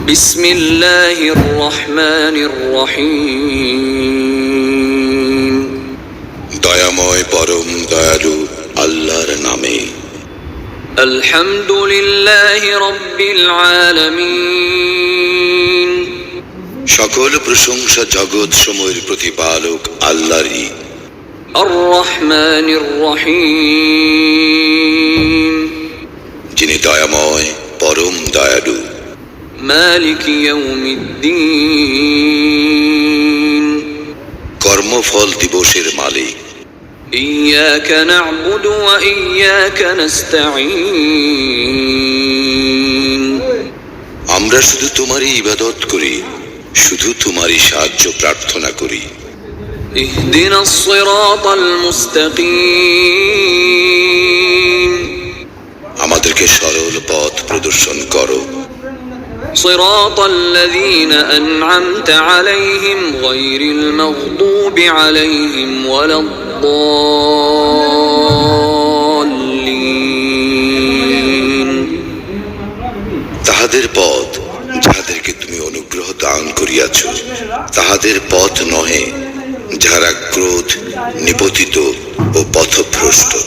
বিসমিল্লাহির রহমানির রহিম। দয়াময় পরম দয়ালু আল্লাহর নামে। আলহামদুলিল্লাহি রাব্বিল আলামিন। সকল প্রশংসা জগৎ সমূহের প্রতিপালক আল্লাহরই। আর রহমানির রহিম। যিনি দয়াময় পরম দয়ালু। মালিক ইয়াউমিদ্দিন। কর্মফল দিবসের মালিক। ইয়্যাকা না'বুদু ওয়া ইয়্যাকা নাস্তাঈন। আমরা শুধু তোমারই ইবাদত করি, শুধু তোমারই সাহায্য প্রার্থনা করি। ইহদিনাস সিরাতাল মুস্তাকিম। আমাদেরকে সরল পথ প্রদর্শন করো। সিরাতাল্লাযীনা আন'আমতা আলাইহিম গায়রিল মাগদুবি আলাইহিম ওয়ালাদ-দাল্লিন। তাহাদের পথ যাহাদেরকে তুমি অনুগ্রহ দান করিয়াছ, তাহাদের পথ নহে যাহারা ক্রোধ নিপতিত ও পথভ্রষ্ট।